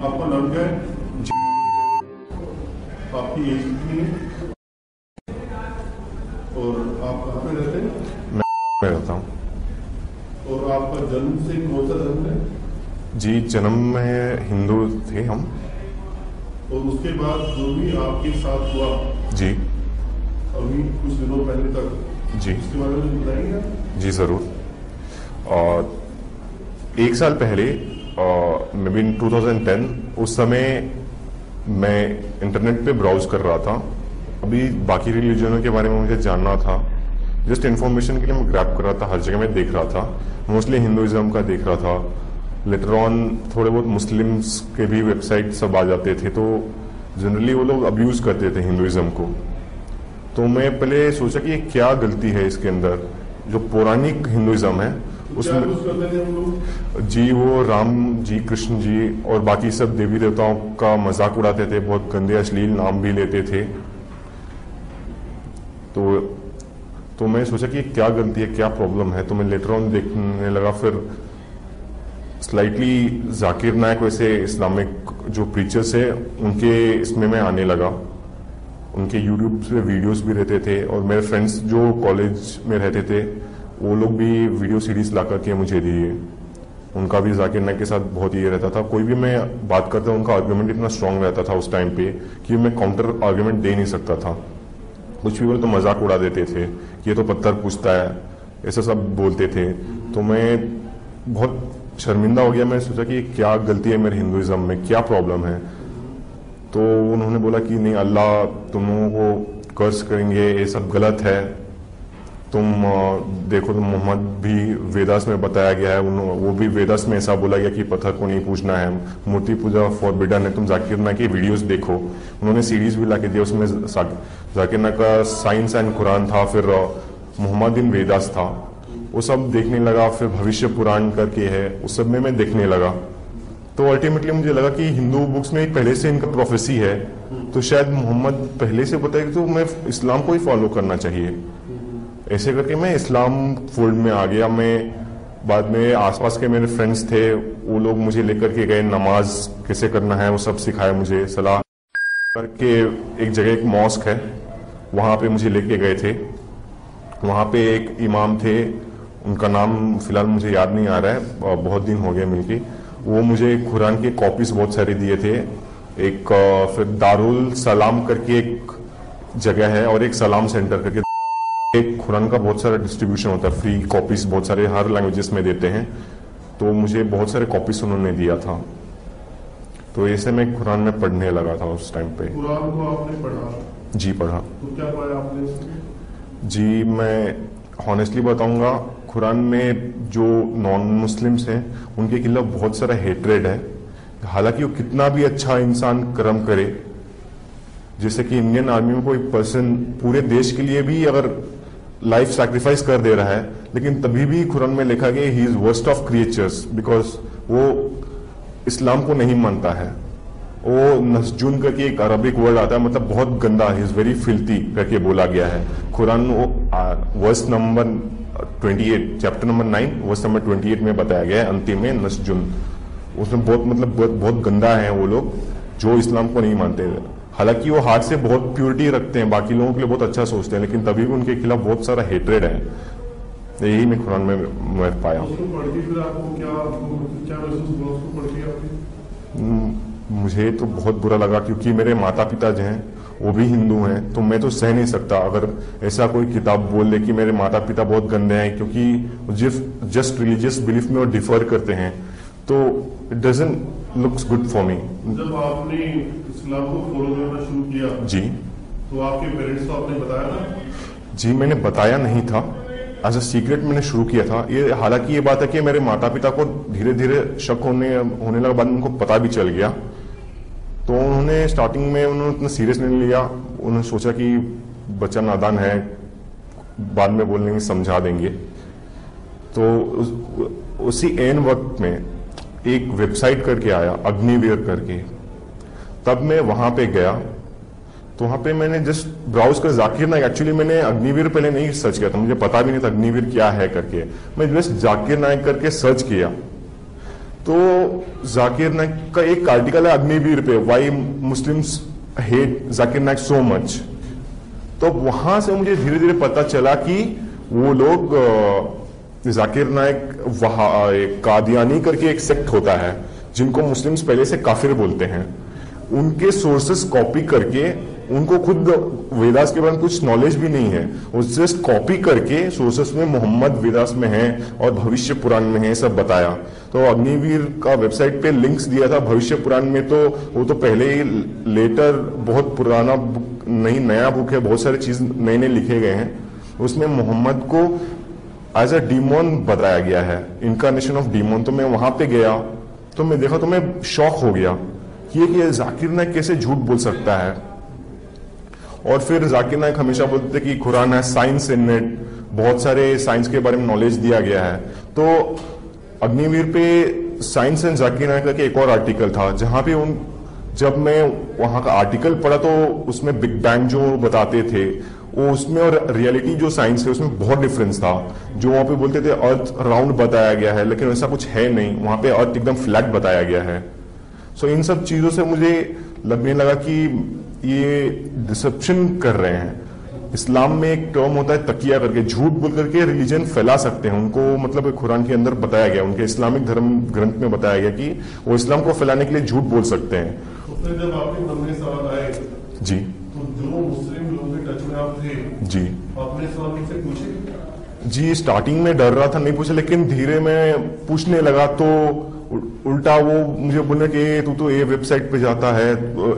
आपका नाम क्या है? आपकी एज कितनी है और आप कहाँ पे रहते हैं? मैं रहता हूँ। और आपका जन्म से कौन सा धर्म है? जी, जन्म में हिंदू थे हम। और उसके बाद जो भी आपके साथ हुआ जी अभी कुछ दिनों पहले तक, जी इसके बारे में बताएंगे आप? जी ज़रूर। एक साल पहले मे बी इन 2010 उस समय मैं इंटरनेट पे ब्राउज कर रहा था। अभी बाकी रिलीजनों के बारे में मुझे जानना था, जस्ट इन्फॉर्मेशन के लिए मैं ग्रैब कर रहा था, हर जगह मैं देख रहा था। मोस्टली हिंदुइज्म का देख रहा था, लेटर ऑन थोड़े बहुत मुस्लिम्स के भी वेबसाइट सब आ जाते थे, तो जनरली वो लोग अब्यूज़ करते थे हिंदुइज्म को। तो मैं पहले सोचा कि ये क्या गलती है इसके अंदर, जो पौराणिक हिंदुइज्म है उसमें। क्या कुछ करते थे हम लोग? जी, वो राम जी, कृष्ण जी और बाकी सब देवी देवताओं का मजाक उड़ाते थे, बहुत गंदे अश्लील नाम भी लेते थे। तो मैं सोचा कि क्या गलती है, क्या प्रॉब्लम है। तो मैं लेटर ऑन देखने लगा, फिर स्लाइटली जाकिर नायक वैसे इस्लामिक जो प्रीचर्स है उनके इसमें मैं आने लगा। उनके यूट्यूब पे वीडियोस भी रहते थे, और मेरे फ्रेंड्स जो कॉलेज में रहते थे वो लोग भी वीडियो सीरीज ला करके मुझे दिए। उनका भी जाकिर नायक के साथ बहुत ये रहता था, कोई भी मैं बात करता उनका आर्ग्यूमेंट इतना स्ट्रांग रहता था उस टाइम पे कि मैं काउंटर आर्ग्यूमेंट दे नहीं सकता था। कुछ भी बोले तो मजाक उड़ा देते थे कि ये तो पत्थर पूछता है, ऐसा सब बोलते थे। तो मैं बहुत शर्मिंदा हो गया। मैं सोचा कि क्या गलती है मेरे हिंदुइज्म में, क्या प्रॉब्लम है। तो उन्होंने बोला कि नहीं, अल्लाह तुम लोगों को कर्ज करेंगे, ये सब गलत है। तुम देखो, तुम मोहम्मद भी वेदास में बताया गया है, वो भी वेदास में ऐसा बोला गया कि पत्थर को नहीं पूछना है, मूर्ति पूजा फॉरबिडन है। तुम जाकिर नायक की वीडियोस देखो, उन्होंने सीरीज भी ला के दिया, उसमें जाकिर नायक का साइंस एंड कुरान था, फिर मोहम्मद इन वेदास था, वो सब देखने लगा। फिर भविष्य पुराण करके है, उस सब में मैं देखने लगा। तो अल्टीमेटली मुझे लगा कि हिंदू बुक्स में पहले से इनका प्रोफेसी है, तो शायद मोहम्मद पहले से बताया, तो मैं इस्लाम को ही फॉलो करना चाहिए। ऐसे करके मैं इस्लाम फोल्ड में आ गया। मैं बाद में आसपास के मेरे फ्रेंड्स थे, वो लोग मुझे लेकर के गए, नमाज कैसे करना है वो सब सिखाया मुझे। सलाह करके एक जगह एक मॉस्क है, वहाँ पे मुझे लेके गए थे। वहाँ पे एक इमाम थे, उनका नाम फिलहाल मुझे याद नहीं आ रहा है, बहुत दिन हो गए मिलके। वो मुझे कुरान के कॉपीज बहुत सारे दिए थे। एक फिर दारुल सलाम करके एक जगह है, और एक सलाम सेंटर करके एक कुरान का बहुत सारा डिस्ट्रीब्यूशन होता है, फ्री कॉपीज बहुत सारे हर लैंग्वेजेस में देते हैं। तो मुझे बहुत सारे कॉपीज उन्होंने दिया था। तो ऐसे मैं कुरान में पढ़ने लगा था उस टाइम पे। कुरान को आपने पढ़ा? जी पढ़ा। तो क्या पाया आपने इसमें? जी, मैं हॉनेस्टली बताऊंगा, कुरान में जो नॉन मुस्लिम्स हैं उनके खिलाफ बहुत सारा हेट्रेड है। हालांकि वो कितना भी अच्छा इंसान कर्म करे, जैसे कि इंडियन आर्मी में कोई पर्सन पूरे देश के लिए भी अगर लाइफ सैक्रिफाइस कर दे रहा है, लेकिन तभी भी कुरान में लिखा गया he is worst of creatures, because वो इस्लाम को नहीं मानता है। वो नस्जुन करके एक अरबिक वर्ड आता है, मतलब बहुत गंदा, ही इज वेरी फिल्थी करके बोला गया है। Quran verse number 28, chapter number 9 verse number 28 में बताया गया है, अंतिम में नस्जुन। उसमें बहुत गंदा है वो लोग जो इस्लाम को नहीं मानते। हालांकि वो हार्ट से बहुत प्योरिटी रखते हैं, बाकी लोगों के लिए बहुत अच्छा सोचते हैं, लेकिन तभी भी उनके खिलाफ बहुत सारा हेट्रेड है। यही मैं कुरान में मैं पाया। उसको पढ़ के फिर आपको क्या महसूस हुआ उसको पढ़ के आपके? मुझे तो बहुत बुरा लगा, क्योंकि मेरे माता पिता जो हैं वो भी हिंदू हैं, तो मैं तो सह नहीं सकता अगर ऐसा कोई किताब बोल दे कि मेरे माता पिता बहुत गंदे हैं, क्योंकि जस्ट रिलीजियस बिलीफ में वो डिफर करते हैं, तो it doesn't looks good for me. जब आपने इस्लाम को फॉलो करना शुरू किया जी, तो आपके पेरेंट्स को आपने बताया था? जी, मैंने बताया नहीं था, एज अ सीक्रेट मैंने शुरू किया था ये। हालांकि ये बात है कि मेरे माता पिता को धीरे धीरे शक होने लगा, बाद में उनको पता भी चल गया। तो उन्होंने स्टार्टिंग में उन्होंने सीरियस नहीं लिया, उन्होंने सोचा कि बच्चा नादान है, बाद में बोलेंगे समझा देंगे। तो उसी एन वक्त में एक वेबसाइट करके आया, अग्निवीर करके, तब मैं वहां पे गया। तो वहां पे मैंने जस्ट ब्राउज कर जाकिर नायक, एक्चुअली मैंने अग्निवीर पहले नहीं सर्च किया था, मुझे पता भी नहीं था अग्निवीर क्या है करके। मैं जस्ट जाकिर नायक करके सर्च किया, तो जाकिर नाइक का एक आर्टिकल है अग्निवीर पे, why Muslims hate Zakir Naik so much. तो वहां से मुझे धीरे धीरे पता चला कि वो लोग जाकिर नाइक वहां कादियानी करके एक सेक्ट होता है जिनको मुस्लिम्स पहले से काफिर बोलते हैं, उनके सोर्सेस कॉपी करके, उनको खुद वेदास के बारे में कुछ नॉलेज भी नहीं है, वो जस्ट कॉपी करके सोर्सेस में मोहम्मद वेदास में है और भविष्य पुराण में है सब बताया। तो अग्निवीर का वेबसाइट पे लिंक्स दिया था। भविष्य पुराण में तो वो तो पहले ही लेटर बहुत पुराना नहीं नया बुक है, बहुत सारी चीज नए नए लिखे गए हैं। उसमें मोहम्मद को एज अ डीमोन बताया गया है, इनकारनेशन ऑफ डीमोन। तो मैं वहां पे गया तो मैं देखा तो मैं शॉक हो गया कि ये जाकिर नाइक कैसे झूठ बोल सकता है। और फिर जाकिर नाइक हमेशा बोलते थे कि कुरान है साइंस इन इट, बहुत सारे साइंस के बारे में नॉलेज दिया गया है। तो अग्निवीर पे साइंस एंड जाकिर नाइक का एक और आर्टिकल था जहां पे जब मैं वहां का आर्टिकल पढ़ा तो उसमें बिग बैंग जो बताते थे वो उसमें और रियलिटी जो साइंस है उसमें बहुत डिफरेंस था। जो वहां पे बोलते थे अर्थ राउंड बताया गया है, लेकिन वैसा कुछ है नहीं, वहां पे अर्थ एकदम फ्लैट बताया गया है। सो इन सब चीजों से मुझे लगने लगा कि ये डिसेप्शन कर रहे हैं। इस्लाम में एक टर्म होता है तकिया करके, झूठ बोल करके रिलीजन फैला सकते हैं। उनको मतलब कुरान के अंदर बताया गया, उनके इस्लामिक धर्म ग्रंथ में बताया गया कि वो इस्लाम को फैलाने के लिए झूठ बोल सकते हैं। तो जब आपके मन में सवाल आए जी, तो जो मुस्लिम लोगों के टच में आप थे जी, आपने सवाल उनसे पूछे? जी, स्टार्टिंग में डर रहा था, नहीं पूछा, लेकिन धीरे में पूछने लगा तो उल्टा वो मुझे बोले कि तू तो ये वेबसाइट पे जाता है,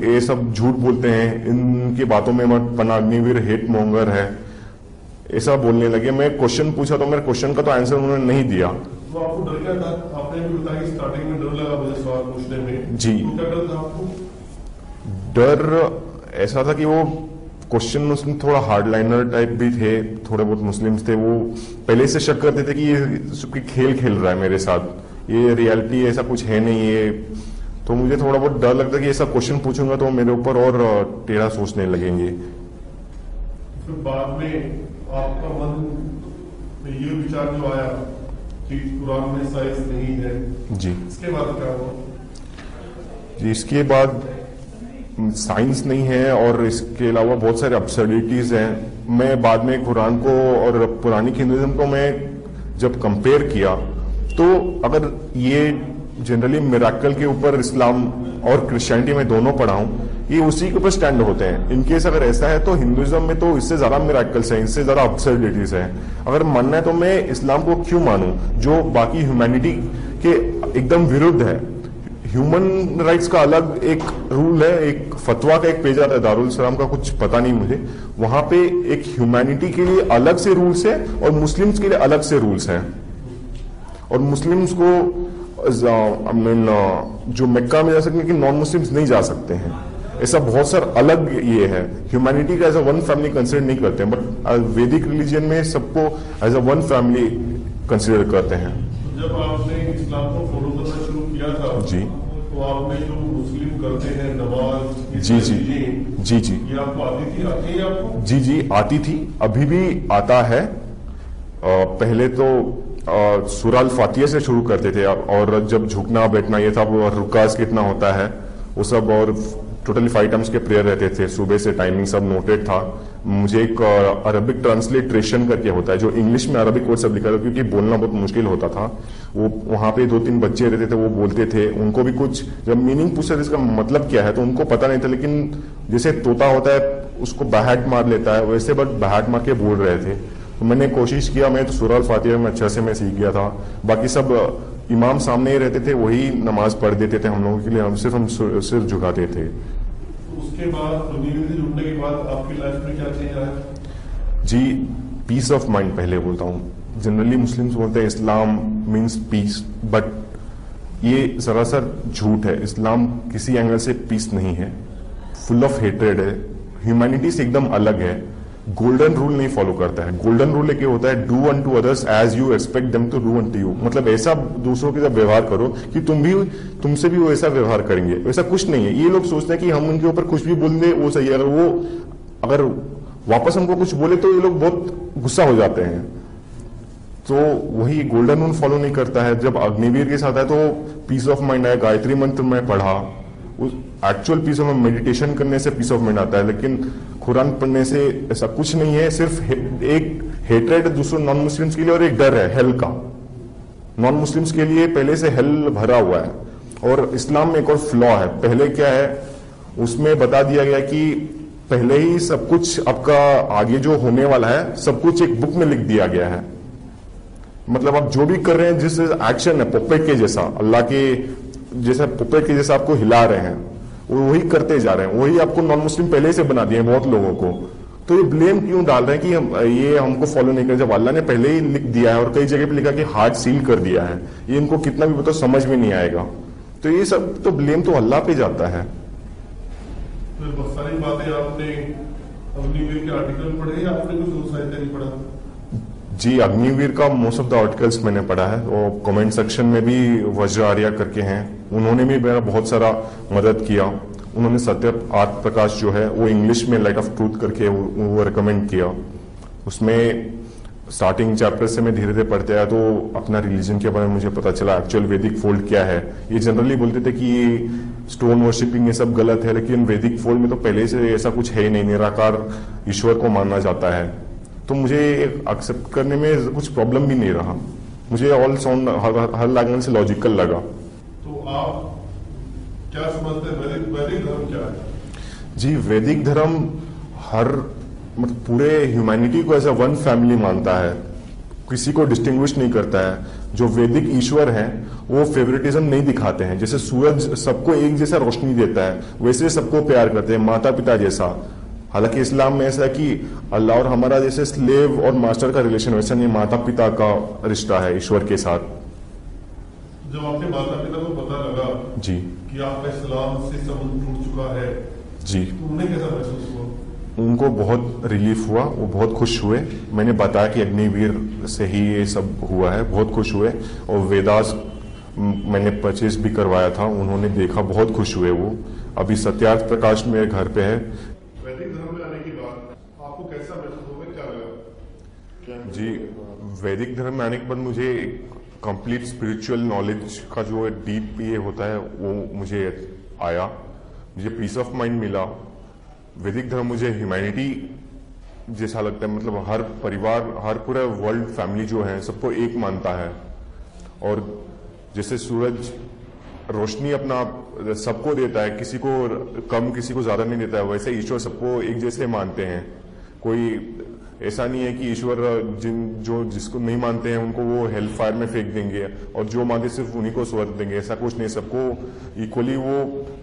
ये सब झूठ बोलते हैं, इनकी बातों में मत पना, अग्निवीर हेट मोंगर है, ऐसा बोलने लगे। मैं क्वेश्चन पूछा तो मेरे क्वेश्चन का तो आंसर उन्होंने नहीं दिया। तो आपको डर क्या था? आपने भी बताया कि स्टार्टिंग में डर लगा मुझे सवाल पूछने में। जी, तो क्या डर था आपको? डर ऐसा था कि वो क्वेश्चन उसमें थोड़ा हार्डलाइनर टाइप भी थे, थोड़े बहुत मुस्लिम्स थे, वो पहले से शक करते थे कि ये खेल खेल रहा है मेरे साथ, ये रियलिटी ऐसा कुछ है नहीं ये। तो मुझे थोड़ा बहुत डर लगता कि ऐसा क्वेश्चन पूछूंगा तो मेरे ऊपर और टेढ़ा सोचने लगेंगे। फिर बाद में आपका मन में ये विचार जो आया कि कुरान में साइंस नहीं है, जी, इसके बाद क्या हुआ? जी, इसके बाद साइंस नहीं है और इसके अलावा बहुत सारे अब्सर्डिटीज हैं। मैं बाद में कुरान को और पुरानी हिंदुइज्म को मैं जब कंपेयर किया तो अगर ये जनरली मिराकल के ऊपर इस्लाम और क्रिश्चियनिटी में दोनों पढ़ा हूं, ये उसी के ऊपर स्टैंड होते हैं। इनकेस अगर ऐसा है तो हिंदुइज्म में तो इससे ज्यादा मिराकल्स हैं, इससे ज्यादा अब्सर्डिटीज हैं। अगर मानना है तो मैं इस्लाम को क्यों मानूं जो बाकी ह्यूमैनिटी के एकदम विरुद्ध है। ह्यूमन राइट्स का अलग एक रूल है, एक फतवा का एक पेज आता है दारुल सलाम का, कुछ पता नहीं मुझे, वहां पे एक ह्यूमैनिटी के लिए अलग से रूल्स है और मुस्लिम्स के लिए अलग से रूल्स हैं। और मुस्लिम्स को जो मक्का में जा सकते हैं कि नॉन मुस्लिम्स नहीं जा सकते हैं, ऐसा बहुत सारा अलग ये है। ह्यूमैनिटी का as a one family consider नहीं करते हैं, बट वैदिक रिलीजन में सबको as a one family consider करते हैं। जब आपने इस्लाम को फॉलो करना शुरू किया था जी, तो आपने जो मुस्लिम करते हैं नमाज, जी जी जी जी, ये आपको आती थी? आती है आपको? जी जी, आती थी, अभी भी आता है। पहले तो सूरा अल फातिहा से शुरू करते थे और जब झुकना बैठना ये था, वो रुकास कितना होता है वो सब, और टोटली 5 टाइम्स के प्रेयर रहते थे, सुबह से टाइमिंग सब नोटेड था। मुझे एक अरबिक ट्रांसलेटरेशन करके होता है जो इंग्लिश में अरबिक वर्ड सब लिखा था, क्योंकि बोलना बहुत मुश्किल होता था। वो वहां पे 2-3 बच्चे रहते थे, वो बोलते थे, उनको भी कुछ जब मीनिंग पूछते थे इसका मतलब क्या है तो उनको पता नहीं था, लेकिन जैसे तोता होता है उसको बहट मार लेता है वैसे बट बहट मार के बोल रहे थे। तो मैंने कोशिश किया, मैं तो सूरा अल फातिहा में अच्छा से मैं सीख गया था। बाकी सब इमाम सामने ही रहते थे, वही नमाज पढ़ देते थे हम लोगों के लिए, हम सिर झुकाते थे। उसके बाद अग्निवीर से जुड़ने के बाद आपकी लाइफ में क्या चेंज आया? जी, पीस ऑफ माइंड पहले बोलता हूँ। जनरली मुस्लिम्स बोलते हैं इस्लाम मीन्स पीस, बट ये सरासर झूठ है। इस्लाम किसी एंगल से पीस नहीं है, फुल ऑफ हेट्रेड है, ह्यूमैनिटी से एकदम अलग है, गोल्डन रूल नहीं फॉलो करता है। गोल्डन रूल एक होता है do unto others as you expect them to do unto you, मतलब ऐसा दूसरों के साथ व्यवहार करो कि तुमसे भी वो ऐसा व्यवहार करेंगे। वैसा कुछ नहीं है। ये लोग सोचते हैं कि हम उनके ऊपर कुछ भी बोल दे वो सही है, अगर वापस हमको कुछ बोले तो ये लोग बहुत गुस्सा हो जाते हैं। तो वही गोल्डन रूल फॉलो नहीं करता है। जब अग्निवीर के साथ है तो पीस ऑफ माइंड आया, गायत्री मंत्र में पढ़ा, उस एक्चुअल पीस ऑफ मेडिटेशन करने से पीस ऑफ माइंड आता है। लेकिन कुरान पढ़ने से ऐसा कुछ नहीं है, सिर्फ एक हेट्रेड दूसरों नॉन मुस्लिम्स के लिए और एक डर है हेल का। नॉन मुस्लिम्स के लिए पहले से हेल भरा हुआ है। और इस्लाम में एक और फ्लॉ है, पहले क्या है उसमें बता दिया गया कि पहले ही सब कुछ आपका आगे जो होने वाला है सब कुछ एक बुक में लिख दिया गया है। मतलब आप जो भी कर रहे हैं, जिस एक्शन है पुपेट के जैसा, अल्लाह के जैसा पुपेट के जैसा आपको हिला रहे हैं, वो वही करते जा रहे हैं। वही आपको नॉन मुस्लिम पहले से बना दिए हैं बहुत लोगों को। तो ये ब्लेम क्यों डाल रहे हैं कि ये हमको फॉलो नहीं कर, जब अल्लाह ने पहले ही लिख दिया है और कई जगह पे लिखा कि हार्ट सील कर दिया है। ये इनको कितना भी बताओ समझ में नहीं आएगा। तो ये सब तो ब्लेम तो अल्लाह पे जाता है। तो बहुत सारी बातें आपने अग्निवीर के आर्टिकल पढ़े या आपने कुछ साहित्य नहीं पढ़ा? जी, अग्निवीर का मोस्ट ऑफ द आर्टिकल्स मैंने पढ़ा है। और कमेंट सेक्शन में भी वज्र आर्या करके हैं, उन्होंने भी मेरा बहुत सारा मदद किया। उन्होंने सत्य आर्थ प्रकाश जो है वो इंग्लिश में लाइट ऑफ ट्रूथ करके वो रिकमेंड किया। उसमें स्टार्टिंग चैप्टर से मैं धीरे धीरे पढ़ते आया तो अपना रिलीजन के बारे में मुझे पता चला, एक्चुअल वैदिक फोल्ड क्या है। ये जनरली बोलते थे कि ये स्टोन वर्शिपिंग ये सब गलत है, लेकिन वैदिक फोल्ड में तो पहले से ऐसा कुछ है ही नहीं, निराकार ईश्वर को मानना जाता है। तो मुझे एक्सेप्ट करने में कुछ प्रॉब्लम भी नहीं रहा। मुझे ऑल साउंड हर लगने से लॉजिकल लगा। तो आप क्या समझते हैं वैदिक धर्म क्या है? जी, वैदिक धर्म हर मतलब पूरे ह्यूमैनिटी को एज अ वन फैमिली मानता है, किसी को डिस्टिंग्विश नहीं करता है। जो वैदिक ईश्वर हैं वो फेवरेटिज्म नहीं दिखाते हैं। जैसे सूरज सबको एक जैसा रोशनी देता है वैसे सबको प्यार करते हैं, माता पिता जैसा। हालांकि इस्लाम में ऐसा है कि अल्लाह और हमारा जैसे स्लेव और मास्टर का रिलेशन वैसा नहीं, माता पिता का रिश्ता है ईश्वर के साथ। जब आपके माता पिता को पता लगा जी कि आपका इस्लाम से संबंध टूट चुका है जी, तो उन्हें कैसा महसूस हुआ? उनको बहुत रिलीफ हुआ, वो बहुत खुश हुए। मैंने बताया कि अग्निवीर से ही ये सब हुआ है, बहुत खुश हुए। और वेदास मैंने परचेज भी करवाया था, उन्होंने देखा, बहुत खुश हुए वो। अभी सत्यार्थ प्रकाश मेरे घर पे है। वैदिक धर्म में आने के बाद आपको कैसा महसूस हुआ, क्या लगा? जी, वैदिक धर्म में आने के बाद मुझे कंप्लीट स्पिरिचुअल नॉलेज का जो डीप ये होता है वो मुझे आया, मुझे पीस ऑफ माइंड मिला। वैदिक धर्म मुझे ह्यूमैनिटी जैसा लगता है, मतलब हर परिवार, हर पूरा वर्ल्ड फैमिली जो है सबको एक मानता है। और जैसे सूरज रोशनी अपना सबको देता है, किसी को कम किसी को ज्यादा नहीं देता है, वैसे ईश्वर सबको एक जैसे मानते हैं। कोई ऐसा नहीं है कि ईश्वर जिसको नहीं मानते हैं उनको वो हेल फायर में फेंक देंगे और जो मानते सिर्फ उन्हीं को स्वर्ग देंगे, ऐसा कुछ नहीं। सबको इक्वली वो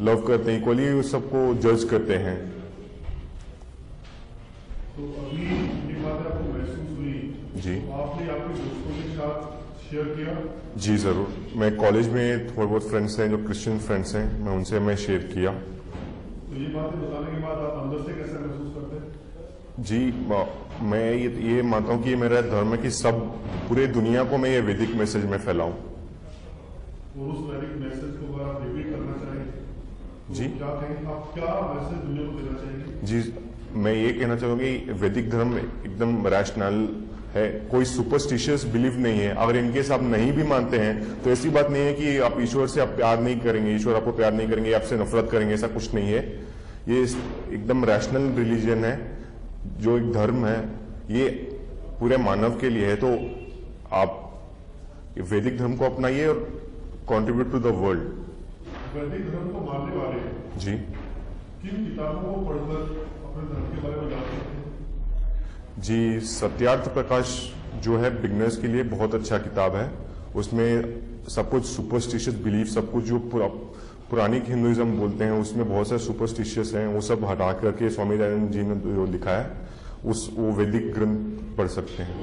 लव करते हैं, इक्वली सबको जज करते हैं। तो अभी ये बात आपको महसूस हुई जी, तो आपने आपके दोस्तों के साथ शेयर किया? जी जरूर। मैं कॉलेज में थोड़े बहुत फ्रेंड्स हैं जो क्रिश्चियन फ्रेंड्स हैं, मैं उनसे मैं शेयर किया। तो ये बातें बताने के बाद आप अंदर से कैसा महसूस करते हैं? जी, मैं ये मानता हूँ कि ये मेरा धर्म है कि सब पूरे दुनिया को मैं ये वैदिक मैसेज में फैलाऊं। और उस वैदिक मैसेज को अगर आप रिपीट करना चाहें तो जी, क्या कहेंगे? आप क्या मैसेज दुनिया को देना चाहेंगे? जी, मैं ये कहना चाहूंगा कि वैदिक धर्म एकदम रैशनल है, कोई सुपरस्टिशियस बिलीव नहीं है। अगर इनकेस आप नहीं भी मानते हैं तो ऐसी बात नहीं है कि आप ईश्वर से आप प्यार नहीं करेंगे, ईश्वर आपको प्यार नहीं करेंगे, आपसे नफरत करेंगे, ऐसा कुछ नहीं है। ये एकदम रैशनल रिलीजन है, जो एक धर्म है ये पूरे मानव के लिए है। तो आप वैदिक धर्म को अपनाइए और कंट्रीब्यूट टू द वर्ल्ड। वैदिक धर्म को मानने वाले जी, किन किताबों को पढ़कर अपने धर्म के बारे में जान सकते हैं? जी, सत्यार्थ प्रकाश जो है बिगनर्स के लिए बहुत अच्छा किताब है। उसमें सब कुछ सुपरस्टिशियस बिलीफ, सब कुछ जो पुरानी हिंदुइज्म बोलते हैं उसमें बहुत सारे सुपरस्टिशियस हैं, वो सब हटा करके स्वामी दयानंद जी ने जो लिखा है वो वैदिक ग्रंथ पढ़ सकते हैं।